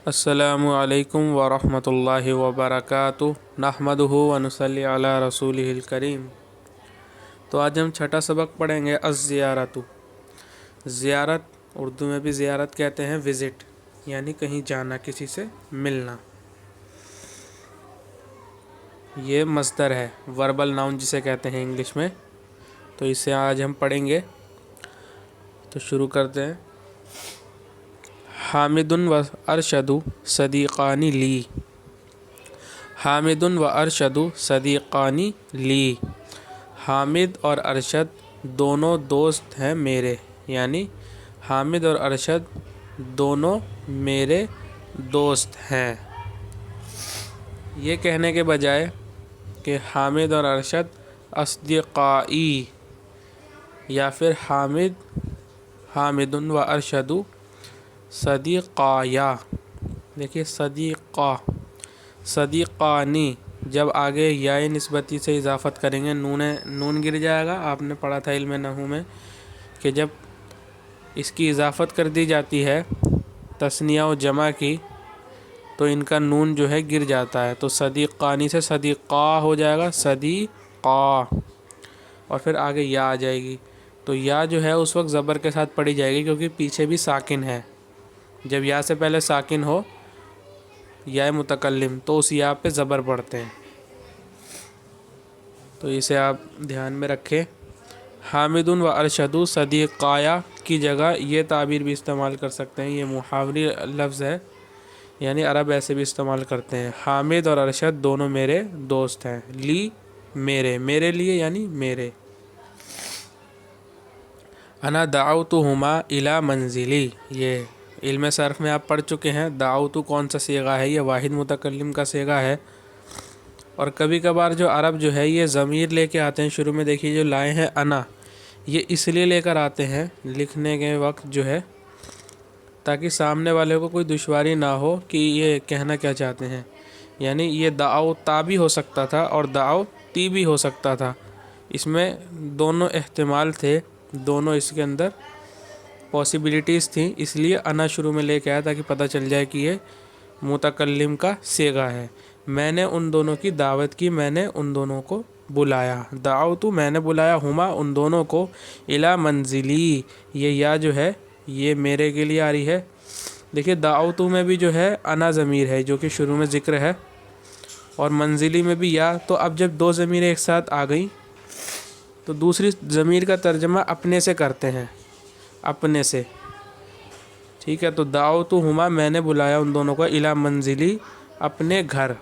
السلام علیکم ورحمۃ اللہ وبرکاتہ نحمدہ ونصلی علی رسولہ الکریم۔ تو آج ہم چھٹا سبق پڑھیں گے الزیارت۔ زیارت اردو میں بھی زیارت کہتے ہیں، وزٹ یعنی کہیں جانا، کسی سے ملنا۔ یہ مصدر ہے، وربل ناؤن جسے کہتے ہیں انگلش میں، تو اسے آج ہم پڑھیں گے۔ تو شروع کرتے ہیں۔ حامد و ارشد صدیقان لی، حامد و ارشد صدیقان لی، حامد اور ارشد دونوں دوست ہیں میرے، یعنی حامد اور ارشد دونوں میرے دوست ہیں۔ یہ کہنے کے بجائے کہ حامد اور ارشد اصدقائی، یا پھر حامد و ارشد صدیقایا، دیکھیے صدیقانی جب آگے یا نسبتی سے اضافت کریں گے نون گر جائے گا۔ آپ نے پڑھا تھا علم نحو میں کہ جب اس کی اضافت کر دی جاتی ہے تثنیہ و جمع کی تو ان کا نون جو ہے گر جاتا ہے، تو صدیقانی سے صدیقا ہو جائے گا، صدیقا، اور پھر آگے یا آ جائے گی۔ تو یا جو ہے اس وقت زبر کے ساتھ پڑھی جائے گی کیونکہ پیچھے بھی ساکن ہے۔ جب یا سے پہلے ساکن ہو یا متکلم تو اس یا پہ زبر پڑھتے ہیں، تو اسے آپ دھیان میں رکھیں۔ حامد و ارشد صدیقایا کی جگہ یہ تعبیر بھی استعمال کر سکتے ہیں، یہ محاوری لفظ ہے، یعنی عرب ایسے بھی استعمال کرتے ہیں۔ حامد اور ارشد دونوں میرے دوست ہیں، لی میرے لیے یعنی میرے۔ انا دعوتہما الی منزلی، یہ علم صرف میں آپ پڑھ چکے ہیں۔ دعوتو کون سا صیغہ ہے؟ یہ واحد متکلم کا صیغہ ہے، اور کبھی کبھار جو عرب جو ہے یہ ضمیر لے کے آتے ہیں شروع میں، دیکھیے جو لائے ہیں انا، یہ اس لیے لے کر آتے ہیں لکھنے کے وقت جو ہے تاکہ سامنے والے کو کوئی دشواری نہ ہو کہ یہ کہنا کیا چاہتے ہیں، یعنی یہ دعوتا بھی ہو سکتا تھا اور دعوتی بھی ہو سکتا تھا، اس میں دونوں احتمال تھے، دونوں اس کے اندر پاسبلٹیز تھیں، اس لیے انا شروع میں لے کے آیا تاکہ پتہ چل جائے کہ یہ متکلم کا صیغہ ہے۔ میں نے ان دونوں کی دعوت کی، میں نے ان دونوں کو بلایا، دعوتو میں نے بلایا، ہما ان دونوں کو، الی منزلی، یہ یا جو ہے یہ میرے کے لیے آ رہی ہے۔ دیکھیے دعوتو میں بھی جو ہے انا ضمیر ہے جو کہ شروع میں ذکر ہے، اور منزلی میں بھی یا، تو اب جب دو ضمیریں ایک ساتھ آ گئیں تو دوسری ضمیر کا ترجمہ اپنے سے کرتے ہیں، اپنے سے، ٹھیک ہے۔ تو دعوتہما میں نے بلایا ان دونوں کو، الی منزلی اپنے گھر،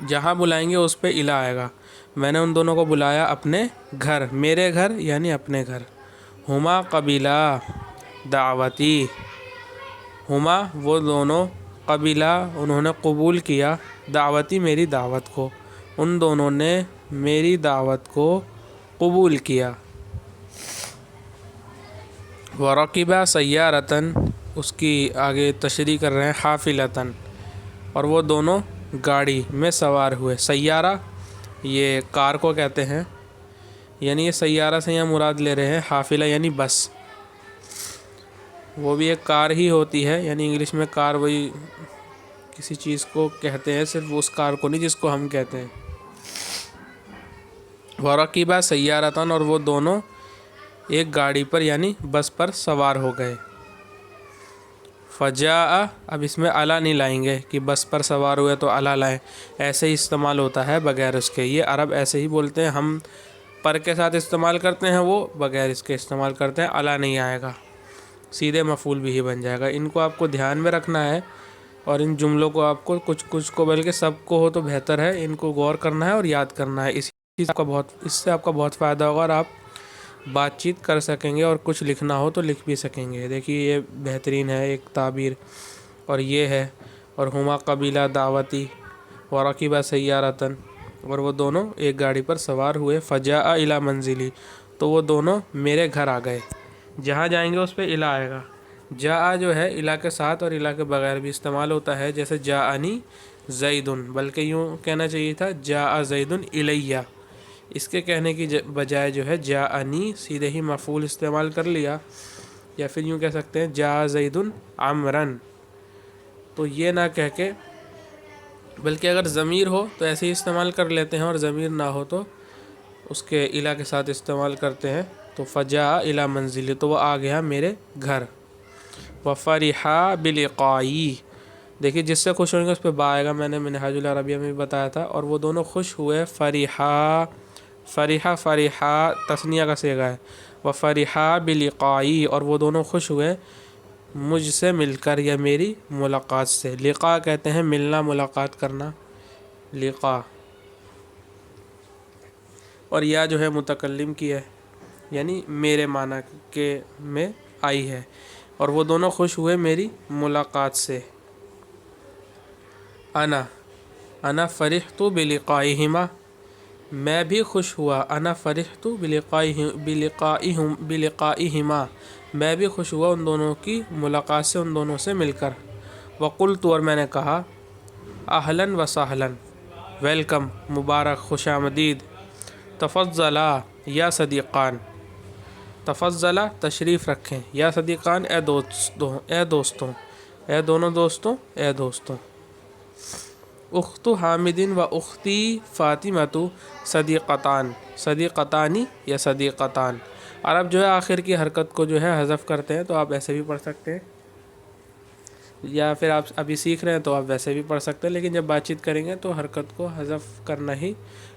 جہاں بلائیں گے اس پہ الی آئے گا۔ میں نے ان دونوں کو بلایا اپنے گھر، میرے گھر یعنی اپنے گھر۔ ہما قبیلا دعوتی، ہما وہ دونوں، قبیلا انہوں نے قبول کیا، دعوتی میری دعوت کو، ان دونوں نے میری دعوت کو قبول کیا۔ ورکبا سیارتن، اس کی آگے تشریح کر رہے ہیں، حافلتن، اور وہ دونوں گاڑی میں سوار ہوئے۔ سیارہ یہ کار کو کہتے ہیں، یعنی یہ سیارہ سے یہاں مراد لے رہے ہیں حافلہ یعنی بس، وہ بھی ایک کار ہی ہوتی ہے، یعنی انگلش میں کار وہی کسی چیز کو کہتے ہیں، صرف اس کار کو نہیں جس کو ہم کہتے ہیں۔ ورکبا سیارتن، اور وہ دونوں ایک گاڑی پر یعنی بس پر سوار ہو گئے۔ فجاء، اب اس میں الا نہیں لائیں گے کہ بس پر سوار ہوئے تو الا لائیں، ایسے ہی استعمال ہوتا ہے بغیر اس کے، یہ عرب ایسے ہی بولتے ہیں، ہم پر کے ساتھ استعمال کرتے ہیں، وہ بغیر اس کے استعمال کرتے ہیں، الا نہیں آئے گا، سیدھے مفعول بھی ہی بن جائے گا۔ ان کو آپ کو دھیان میں رکھنا ہے، اور ان جملوں کو آپ کو کچھ کو بلکہ سب کو ہو تو بہتر ہے، ان کو غور کرنا ہے اور یاد کرنا ہے، اس سے آپ کا بہت فائدہ ہوگا، اور آپ بات چیت کر سکیں گے، اور کچھ لکھنا ہو تو لکھ بھی سکیں گے۔ دیکھیے یہ بہترین ہے ایک تعبیر، اور یہ ہے، اور ہما قبیلہ دعوتی، ورکبا سیارتن، اور وہ دونوں ایک گاڑی پر سوار ہوئے، فجاء الی منزلی، تو وہ دونوں میرے گھر آ گئے، جہاں جائیں گے اس پہ الی آئے گا۔ جاء جو ہے الی کے ساتھ اور الی کے بغیر بھی استعمال ہوتا ہے، جیسے جاءنی زیدن، بلکہ یوں کہنا چاہیے تھا جاء زیدن الیہ، اس کے کہنے کی بجائے جو ہے جاءنی سیدھے ہی مفعول استعمال کر لیا، یا پھر یوں کہہ سکتے ہیں جاء زید عمرن، تو یہ نہ کہہ کے، بلکہ اگر ضمیر ہو تو ایسے ہی استعمال کر لیتے ہیں، اور ضمیر نہ ہو تو اس کے الا کے ساتھ استعمال کرتے ہیں. تو فجاء الی منزلی، تو وہ آ گیا میرے گھر. وفرحا بلقائی، دیکھیے جس سے خوش ہوئیں گے اس پہ با آئے گا، میں نے منہاج العربیہ میں بھی بتایا تھا. اور وہ دونوں خوش ہوئے. فرحا، فرحا تثنیہ کا صیغہ ہے. وفرحا بلقائی، اور وہ دونوں خوش ہوئے مجھ سے مل کر یا میری ملاقات سے. لقاء کہتے ہیں ملنا، ملاقات کرنا، لقاء. اور یا جو ہے متکلم کی ہے، یعنی میرے معنی کے میں آئی ہے. اور وہ دونوں خوش ہوئے میری ملاقات سے. انا فرحت بلقائہما، میں بھی خوش ہوا. انا فرحت بلقائہما، میں بھی خوش ہوا ان دونوں کی ملاقات سے، ان دونوں سے مل کر. وقلت، اور میں نے کہا، اہلا و سہلا، ویلکم، مبارک، خوش آمدید. تفضلا یا صدیقان، تفضلا تشریف رکھیں، یا صدیقان اے دوستوں، اے دونوں دوستوں، اے دوستوں. اخت حامد و اختی فاطمۃ صدیقتان، صدیقتانی یا صدیقتان. عرب جو ہے آخر کی حرکت کو جو ہے حذف کرتے ہیں، تو آپ ایسے بھی پڑھ سکتے ہیں، یا پھر آپ ابھی سیکھ رہے ہیں تو آپ ویسے بھی پڑھ سکتے ہیں، لیکن جب بات چیت کریں گے تو حرکت کو حذف کرنا ہی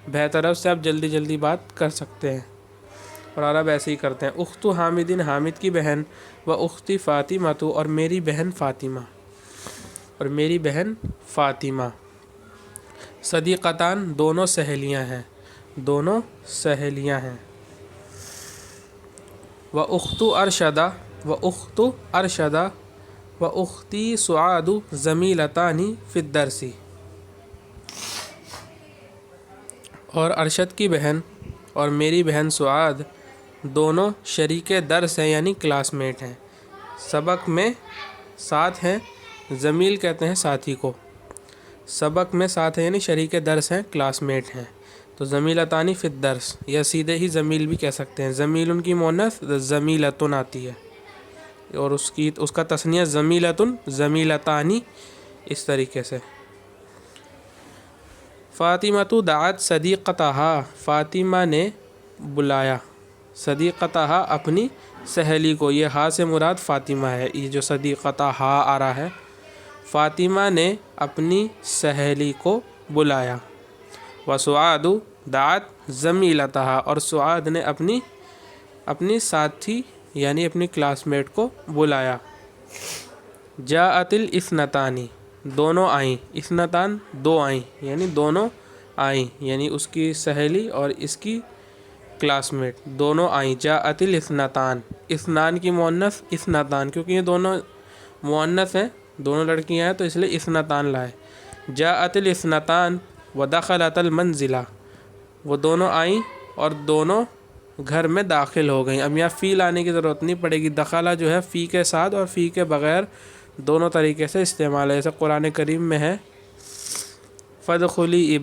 بہتر ہے، اس سے آپ جلدی جلدی بات کر سکتے ہیں. اور عرب ایسے ہی کرتے ہیں. اخت حامد، حامد کی بہن، و اختی فاطمہ، اور میری بہن فاطمہ، اور میری بہن فاطمہ. صدیقتان، دونوں سہیلیاں ہیں، دونوں سہیلیاں ہیں. و اخت ارشدہ، و اخت ارشدہ، و اختی سعاد زمیلتانی فی الدرس، اور ارشد کی بہن اور میری بہن سعاد دونوں شریک درس ہیں، یعنی کلاس میٹ ہیں، سبق میں ساتھ ہیں. زمیل کہتے ہیں ساتھی کو، سبق میں ساتھ ہیں یعنی شریک درس ہیں، کلاس میٹ ہیں. تو زمیلتانی فی الدرس، یا سیدھے ہی زمیل بھی کہہ سکتے ہیں. زمیل ان کی مؤنث زمیلتن آتی ہے، اور اس کا تثنیہ زمیلتن، زمیلتانی، اس طریقے سے. فاطمۃ دعت صدیقتہا، فاطمہ نے بلایا صدیقتہا، اپنی سہیلی کو. یہ ہا سے مراد فاطمہ ہے، یہ جو صدیقتہا آ رہا ہے، فاطمہ نے اپنی سہیلی کو بلایا. وسعاد دعت زمیلتہا، اور سعاد نے اپنی ساتھی یعنی اپنی کلاس میٹ کو بلایا. جاءت الاثنتان، دونوں آئیں. اثنتان، دو آئیں، یعنی دونوں آئیں، یعنی اس کی سہیلی اور اس کی کلاس میٹ دونوں آئیں. جاءت الاثنتان، اثنان کی مؤنث اثنتان، کیونکہ یہ دونوں مؤنث ہیں، دونوں لڑکیاں ہیں، تو اس لیے اثنتان لائے. جاءت الاثنتان ودخلت المنزل، وہ دونوں آئیں اور دونوں گھر میں داخل ہو گئیں. اب یہاں فی لانے کی ضرورت نہیں پڑے گی. دخلہ جو ہے فی کے ساتھ اور فی کے بغیر دونوں طریقے سے استعمال ہے. جیسے قرآن کریم میں ہے فدخلی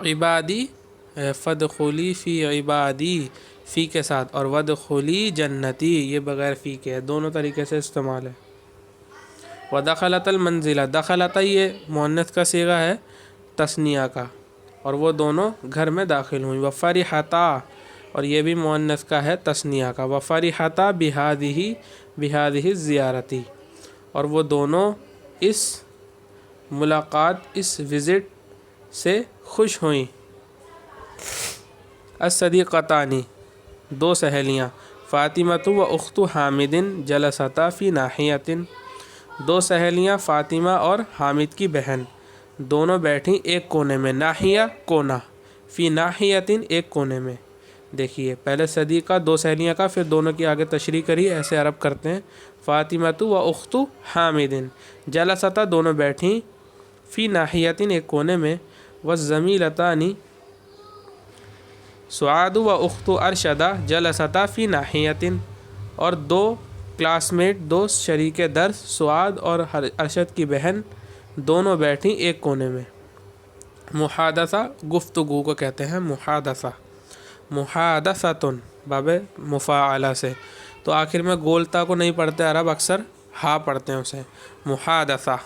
عبادی، فدخلی فی عبادی فی کے ساتھ، اور ودخلی جنتی یہ بغیر فی کے ہے. دونوں طریقے سے استعمال ہے. ودخلت المنزلہ، دخلت یہ مؤنث کا صیغہ ہے تثنیہ کا، اور وہ دونوں گھر میں داخل ہوئیں. وفرحتا، اور یہ بھی مؤنث کا ہے تثنیہ کا. وفرحتا بہذہ الزیارتی، اور وہ دونوں اس ملاقات، اس وزٹ سے خوش ہوئیں. الصدیقتان، دو سہیلیاں. فاطمۃ و اخت حامد جلستا فی ناحیۃ، دو سہیلیاں فاطمہ اور حامد کی بہن دونوں بیٹھیں ایک کونے میں. ناحیہ کونا، فی ناحیۃ ایک کونے میں. دیکھیے پہلے صدیقہ دو سہیلیاں کا، پھر دونوں کی آگے تشریح کری، ایسے عرب کرتے ہیں. فاطمۃ و اخت حامد جلستا، دونوں بیٹھیں، فی ناحیۃ ایک کونے میں. والزمیلتان سعاد و اخت ارشدہ جلستا فی ناحیۃ، اور دو کلاس میٹ، دو شریک درس سعاد اور ارشد کی بہن دونوں بیٹھیں ایک کونے میں. محادثہ گفتگو کو کہتے ہیں محادثہ. محادثۃ باب مفاعلہ سے. تو آخر میں گولتا کو نہیں پڑھتے عرب اکثر، ہا پڑھتے ہیں اسے، محادثہ،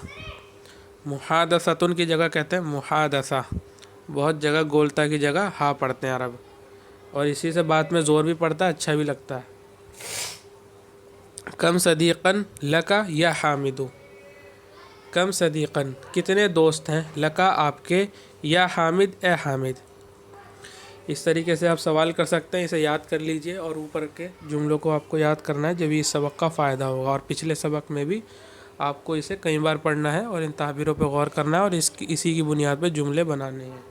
محادثتن کی جگہ کہتے ہیں محادثہ، بہت جگہ گولتا کی جگہ ہا پڑھتے ہیں عرب، اور اسی سے بات میں زور بھی پڑتا ہے، اچھا بھی لگتا ہے۔ کم صدیقن لکا یا حامدو، کم صدیقن کتنے دوست ہیں، لکا آپ کے، یا حامد اے حامد۔ اس طریقے سے آپ سوال کر سکتے ہیں، اسے یاد کر لیجئے اور اوپر کے جملوں کو آپ کو یاد کرنا ہے، جب اس سبق کا فائدہ ہوگا، اور پچھلے سبق میں بھی آپ کو اسے کئی بار پڑھنا ہے اور ان تعبیروں پہ غور کرنا ہے اور اسی کی بنیاد پہ جملے بنانے ہیں۔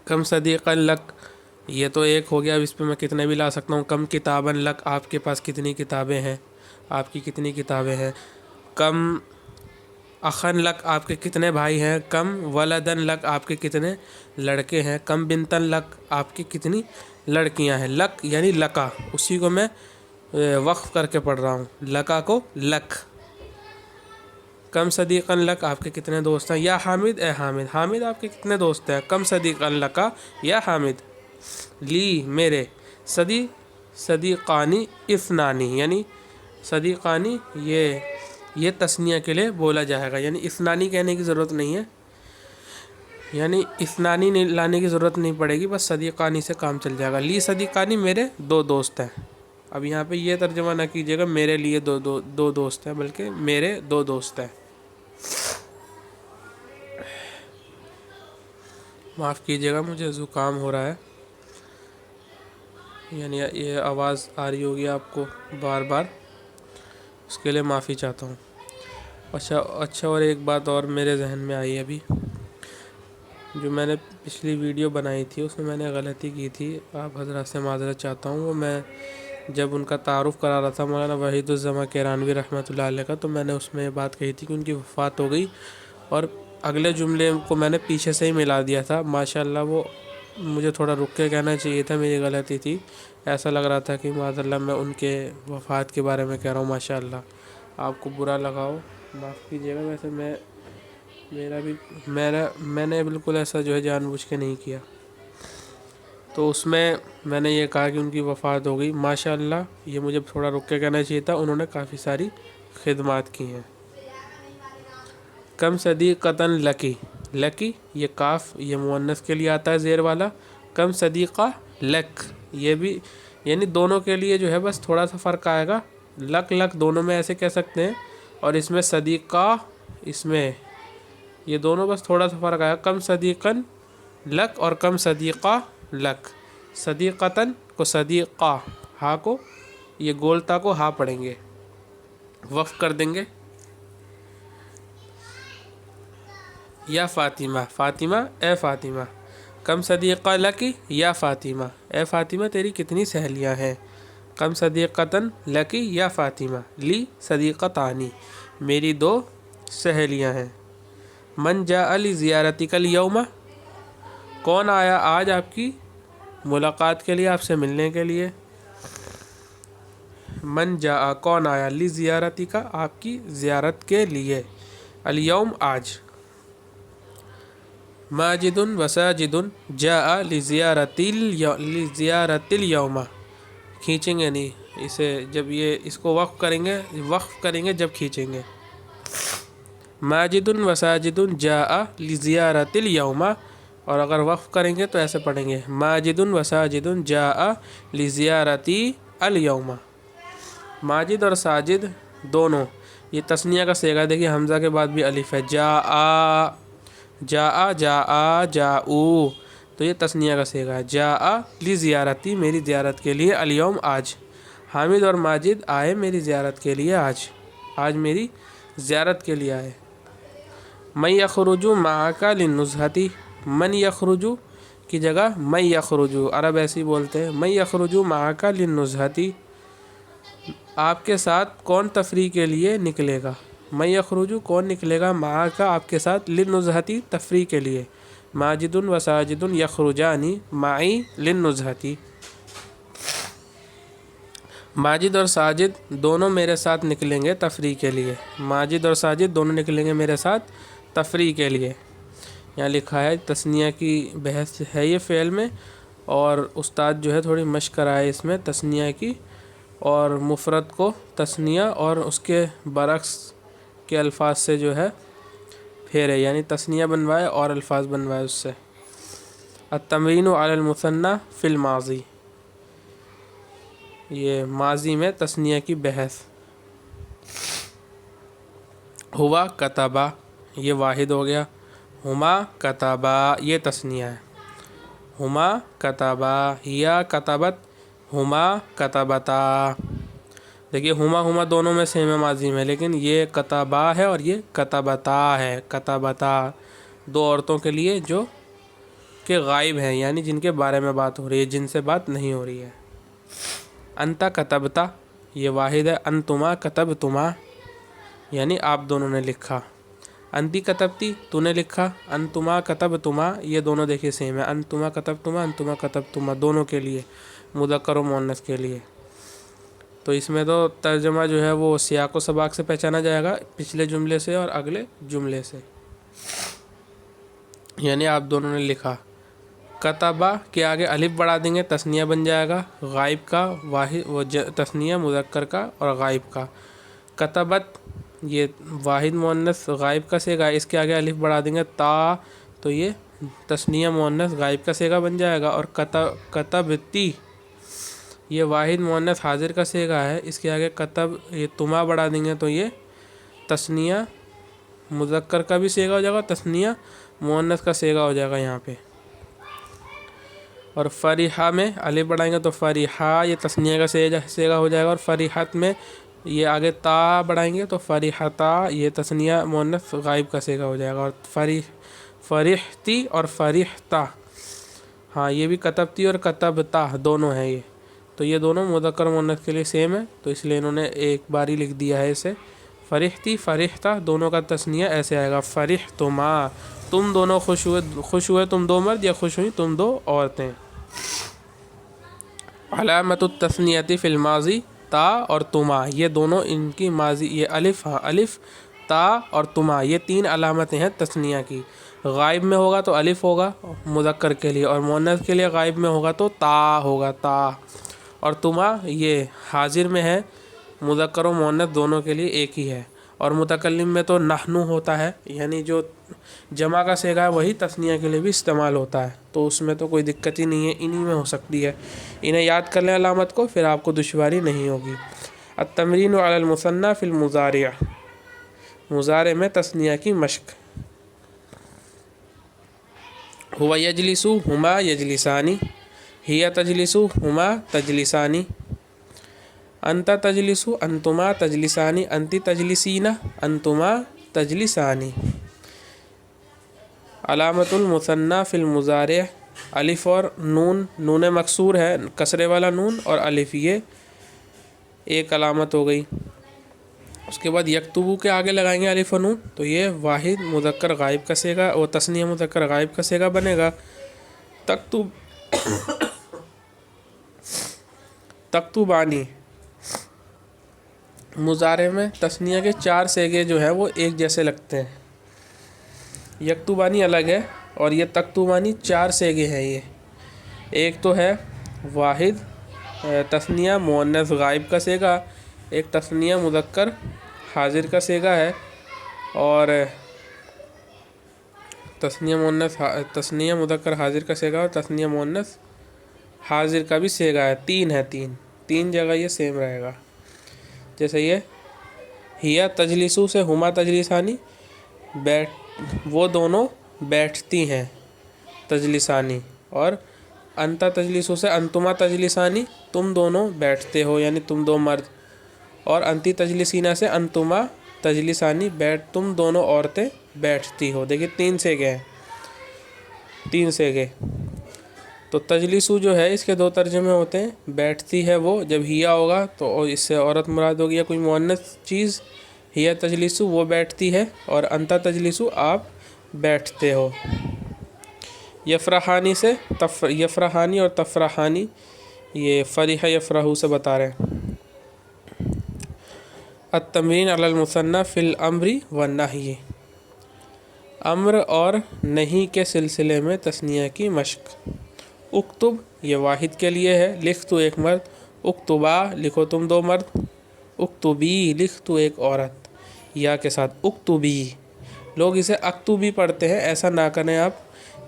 کم صدیقن لک، یہ تو ایک ہو گیا، اب اس پہ میں کتنے بھی لا سکتا ہوں۔ کم کتابن لک، آپ کے پاس کتنی کتابیں ہیں، آپ کی کتنی کتابیں ہیں۔ کم اخن لک، آپ کے کتنے بھائی ہیں۔ کم ولدن لک، آپ کے کتنے لڑکے ہیں۔ کم بنتن لک، آپ کی کتنی لڑکیاں ہیں۔ لک یعنی لکا، اسی کو میں وقف کر کے پڑھ رہا ہوں، لکا کو لک۔ کم صدیقن لک، آپ کے کتنے دوست ہیں۔ یا حامد اے حامد، حامد آپ کے کتنے دوست ہیں۔ کم صدیقن لکا یا حامد، لی میرے، صدیقانی اثنانی، یعنی صدیقانی یہ تثنیہ کے لیے بولا جائے گا، یعنی اثنانی کہنے کی ضرورت نہیں ہے، یعنی اثنانی لانے کی ضرورت نہیں پڑے گی، بس صدیقانی سے کام چل جائے گا۔ لی صدیقانی، میرے دو دوست ہیں۔ اب یہاں پہ یہ ترجمہ نہ کیجیے گا میرے لیے دو دوست ہیں، بلکہ میرے دو دوست ہیں۔ معاف کیجیے گا، مجھے زکام ہو رہا ہے، یعنی یہ آواز آ رہی ہوگی آپ کو بار بار، اس کے لیے معافی چاہتا ہوں۔ اچھا، اور ایک بات اور میرے ذہن میں آئی ابھی، جو میں نے پچھلی ویڈیو بنائی تھی اس میں میں نے غلطی کی تھی، آپ حضرات سے معذرت چاہتا ہوں۔ وہ میں جب ان کا تعارف کرا رہا تھا مولانا وحید الزماں کیرانوی رحمۃ اللہ علیہ کا، تو میں نے اس میں یہ بات کہی تھی کہ ان کی وفات ہو گئی، اور اگلے جملے کو میں نے پیچھے سے ہی ملا دیا تھا۔ ماشاءاللہ وہ مجھے تھوڑا رک کے کہنا چاہیے تھا، میری غلطی تھی، ایسا لگ رہا تھا کہ معاذاللہ میں ان کے وفات کے بارے میں کہہ رہا ہوں۔ ماشاءاللہ آپ کو برا لگا ہو، معاف کیجیے گا، ویسے میں نے بالکل ایسا جو ہے جان بوجھ کے نہیں کیا۔ تو اس میں نے یہ کہا کہ ان کی وفات ہو گئی، ماشاءاللہ یہ مجھے تھوڑا رک کے کہنا چاہیے تھا، انہوں نے کافی ساری خدمات کی ہیں۔ کم صدیقتن لکی، لکی یہ کاف یہ مؤنث کے لیے آتا ہے زیر والا، کم صدیقہ لک، یہ بھی یعنی دونوں کے لیے جو ہے بس تھوڑا سا فرق آئے گا، لک دونوں میں ایسے کہہ سکتے ہیں، اور اس میں صدیقہ، اس میں یہ دونوں بس تھوڑا سا فرق آیا، کم صدیقن لک اور کم صدیقہ لک۔ صدیقتن کو صدیقہ، ہا کو یہ گولتا کو ہا پڑھیں گے، وقف کر دیں گے۔ یا فاطمہ، فاطمہ اے فاطمہ، کم صدیقہ لکی یا فاطمہ، اے فاطمہ تیری کتنی سہیلیاں ہیں۔ کم صدیقتن لکی یا فاطمہ، لی صدیقتانی، میری دو سہیلیاں ہیں۔ من جاء لزیارتک الیوم، کون آیا آج آپ کی ملاقات کے لیے، آپ سے ملنے کے لیے۔ من جاء کون آیا، لزیارتک آپ کی زیارت کے لیے، الیوم آج۔ ماجد و ساجد جاء لزیارت الیوم، کھینچیں گے نہیں اسے، جب اس کو وقف کریں گے جب کھینچیں گے۔ ماجد و ساجد جاء لزیارت الیوم، اور اگر وقف کریں گے تو ایسے پڑھیں گے، ماجد و ساجد جاء لزیارت الیوم۔ ماجد اور ساجد دونوں، یہ تثنیہ کا صیغہ دیکھیے، حمزہ کے بعد بھی الف ہے، جاؤ، تو یہ تثنیہ کا صیغہ ہے، جاء لزیارتی میری زیارت کے لیے، الیوم آج، حامد اور ماجد آئے میری زیارت کے لیے آج میری زیارت کے لیے آئے۔ من یخرج معک للنزہۃ، من یخرج کی جگہ من یخرج، عرب ایسے ہی بولتے ہیں، من یخرج معک للنزہۃ، آپ کے ساتھ کون تفریح کے لیے نکلے گا۔ من یخرج کون نکلے گا، معک آپ کے ساتھ، للنزہۃ تفریح کے لیے، ماجد و ساجد یخرجان معی للنزہۃ، ماجد اور ساجد دونوں میرے ساتھ نکلیں گے تفریح کے لیے، ماجد اور ساجد دونوں نکلیں گے میرے ساتھ تفریح کے لیے۔ یہاں لکھا ہے تثنیہ کی بحث ہے یہ فعل میں، اور استاد جو ہے تھوڑی مشق کرائے اس میں تثنیہ کی، اور مفرد کو تثنیہ اور اس کے برعکس کے الفاظ سے جو ہے پھیرے، یعنی تثنیہ بنوائے اور الفاظ بنوائے اس سے۔ التمرین علی المثنی فی الماضی، یہ ماضی میں تثنیہ کی بحث۔ ہوا کتبا، یہ واحد ہو گیا۔ ہما کتبا، یہ تثنیہ ہے۔ ہما کتبا، ہیا کتبت، ہما کتبتا۔ دیکھیے ہما دونوں میں سیم ہے ماضی میں، لیکن یہ کتبا ہے اور یہ کتبتا ہے۔ کتبتا دو عورتوں کے لیے جو کہ غائب ہیں، یعنی جن کے بارے میں بات ہو رہی ہے، جن سے بات نہیں ہو رہی ہے۔ انتا کتبتا، یہ واحد ہے۔ انتما کتبتما، یعنی آپ دونوں نے لکھا۔ انتی کتبتی، تو نے لکھا۔ انتما کتبتما، یہ دونوں دیکھیے سیم ہے۔ انتما کتبتما، انتما کتبتما، دونوں کے لیے، مذکر و مؤنث کے لیے۔ تو اس میں تو ترجمہ جو ہے وہ سیاق و سباق سے پہچانا جائے گا، پچھلے جملے سے اور اگلے جملے سے، یعنی آپ دونوں نے لکھا۔ کتبہ کے آگے الف بڑھا دیں گے، تثنیہ بن جائے گا، غائب کا واحد تثنیہ مذکر کا اور غائب کا۔ کتبت، یہ واحد مؤنث غائب کا صیغہ، اس کے آگے الف بڑھا دیں گے تا، تو یہ تثنیہ مؤنث غائب کا صیغہ بن جائے گا۔ اور کتبتی، یہ واحد مؤنث حاضر کا صیغہ ہے، اس کے آگے یہ تما بڑھا دیں گے تو یہ تثنیہ مذکر کا بھی صیغہ ہو جائے گا، تثنیہ مؤنث کا صیغہ ہو جائے گا یہاں پہ۔ اور فریحہ میں الف بڑھائیں گے تو فریحہ، یہ تثنیہ کا صیغہ ہو جائے گا۔ اور فریحت میں یہ آگے تا بڑھائیں گے تو فریحتا، یہ تثنیہ مؤنث غائب کا صیغہ ہو جائے گا۔ اور فرحتی اور فرحتا، ہاں یہ بھی کتبتی اور کتبتا دونوں ہیں یہ، تو یہ دونوں مذکر مؤنث کے لیے سیم ہے، تو اس لیے انہوں نے ایک باری لکھ دیا ہے اسے۔ فرحتی فرحتا دونوں کا تثنیہ ایسے آئے گا، فرحتما، تم دونوں خوش ہوئے تم دو مرد، یا خوش ہوئی تم دو عورتیں۔ علامت التثنیۃ فی الماضی تا اور تما، یہ دونوں ان کی ماضی، یہ الف، ہاں الف، تا اور تما، یہ تین علامتیں ہیں تثنیہ کی۔ غائب میں ہوگا تو الف ہوگا مذکر کے لیے، اور مؤنث کے لیے غائب میں ہوگا تو تا ہوگا، تا۔ اور تما یہ حاضر میں ہے، مذکر و مؤنث دونوں کے لیے ایک ہی ہے۔ اور متکلم میں تو نحنو ہوتا ہے، یعنی جو جمع کا صیغہ ہے وہی تثنیہ کے لیے بھی استعمال ہوتا ہے، تو اس میں تو کوئی دقت ہی نہیں ہے، انہی میں ہو سکتی ہے۔ انہیں یاد کر لیں علامت کو، پھر آپ کو دشواری نہیں ہوگی۔ التمرین علی المثنی فی المضارع، مضارع میں تثنیہ کی مشق۔ ہوا یجلس، ہما یجلسانی، ہیا تجلس، ہما تجلسانی، انت تجلس، انتما تجلسانی، انتی تجلسین، انتما تجلسانی۔ علامت المثنی فی المضارع، الف اور نون، نون مکسور ہے، کسرے والا نون اور الف، یہ ایک علامت ہو گئی۔ اس کے بعد یکتبو کے آگے لگائیں گے الف و نون، تو یہ واحد مذکر غائب کا صیغہ، وہ تثنیہ مذکر غائب کا صیغہ بنے گا۔ تکتبانی، مضارع میں تثنیہ کے چار صیغے جو ہیں وہ ایک جیسے لگتے ہیں۔ یکتبانی الگ ہے، اور یہ تکتبانی چار صیغے ہیں۔ یہ ایک تو ہے واحد تثنیہ مؤنث غائب کا صیغہ، ایک تثنیہ مذکر حاضر کا صیغہ ہے، اور تثنیہ مذکر حاضر کا صیغہ اور تثنیہ مؤنث حاضر کا بھی صیغہ ہے۔ تین جگہ یہ سیم رہے گا۔ جیسے یہ ہیا تجلسو سے ہما تجلسانی، وہ دونوں بیٹھتی ہیں، تجلسانی۔ اور انتا تجلسو سے انتما تجلسانی، تم دونوں بیٹھتے ہو، یعنی تم دو مرد۔ اور انتی تجلسینہ سے انتما تجلسانی، تم دونوں عورتیں بیٹھتی ہو۔ دیکھیے تین صیغے۔ تو تجلسو جو ہے اس کے دو ترجمے ہوتے ہیں، بیٹھتی ہے وہ، جب ہیا ہوگا تو اس سے عورت مراد ہوگی یا کوئی مؤنث چیز، ہیا تجلسو وہ بیٹھتی ہے، اور انتا تجلسو آپ بیٹھتے ہو۔ یفرحانی سے یفرحانی اور تفرحانی، یہ فریح یفرحو سے بتا رہے ہیں۔ التمرین علی المثنی فی الامر والنہی، امر اور نہیں کے سلسلے میں تثنیہ کی مشق۔ اکتب، یہ واحد کے لیے ہے، لکھ تو ایک مرد، اکتبا لکھو تم دو مرد، اکتبی لکھ تو ایک عورت، یا کے ساتھ اکتبی۔ لوگ اسے اکتبی پڑھتے ہیں، ایسا نہ کریں آپ،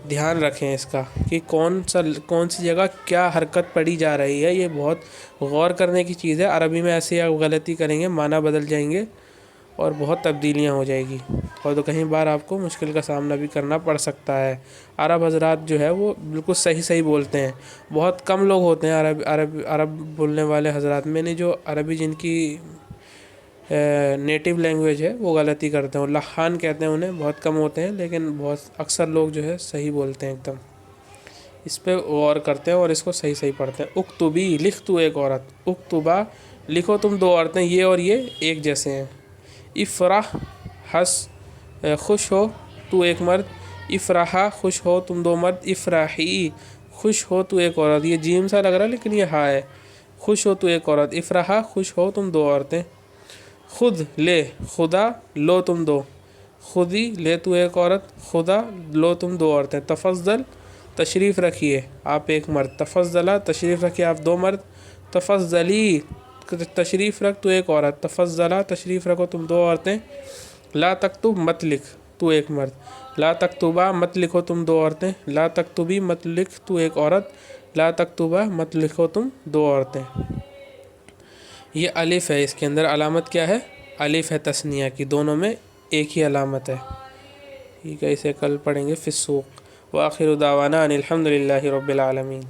دھیان رکھیں اس کا کہ کون سی جگہ کیا حرکت پڑھی جا رہی ہے، یہ بہت غور کرنے کی چیز ہے۔ عربی میں ایسی آپ غلطی کریں گے معنی بدل جائیں گے اور بہت تبدیلیاں ہو جائے گی، اور تو کہیں بار آپ کو مشکل کا سامنا بھی کرنا پڑ سکتا ہے۔ عرب حضرات جو ہے وہ بالکل صحیح بولتے ہیں، بہت کم لوگ ہوتے ہیں عرب بولنے والے حضرات میں نے جو عربی جن کی نیٹیو لینگویج ہے وہ غلطی کرتے ہیں، اور لحان کہتے ہیں انہیں، بہت کم ہوتے ہیں، لیکن بہت اکثر لوگ جو ہے صحیح بولتے ہیں ایک دم، اس پہ غور کرتے ہیں اور اس کو صحیح پڑھتے ہیں۔ اکتبی لکھ تو ایک عورت، اکتبا لکھو تم دو عورتیں، یہ اور یہ ایک جیسے ہیں۔ افرح ہنس خوش ہو تو ایک مرد، افرحا خوش ہو تم دو مرد، افراحی خوش ہو تو ایک عورت، یہ جیم سا لگ رہا ہے لیکن یہ ہا ہے، خوش ہو تو ایک عورت، افرحا خوش ہو تم دو عورتیں۔ خود لے خدا لو تم دو، خودی لے تو ایک عورت، خدا لو تم دو عورتیں۔ تفضل تشریف رکھیے آپ ایک مرد، تفضلہ تشریف رکھیے آپ دو مرد، تفضلی تشریف رکھ تو ایک عورت، تفضلہ تشریف رکھو تم دو عورتیں۔ لا تکتب مت لکھ تو ایک مرد، لا تکتبہ مت لکھو تم دو عورتیں، لا تکتبی مت لکھ تو ایک عورت، لا تکتبہ مت لکھو تم دو عورتیں۔ یہ الف ہے، اس کے اندر علامت کیا ہے؟ الف ہے تثنیہ کی، دونوں میں ایک ہی علامت ہے، ٹھیک ہے، اسے کل پڑھیں گے فی السوق۔ وآخر دعوانا ان الحمد للہ رب العالمین۔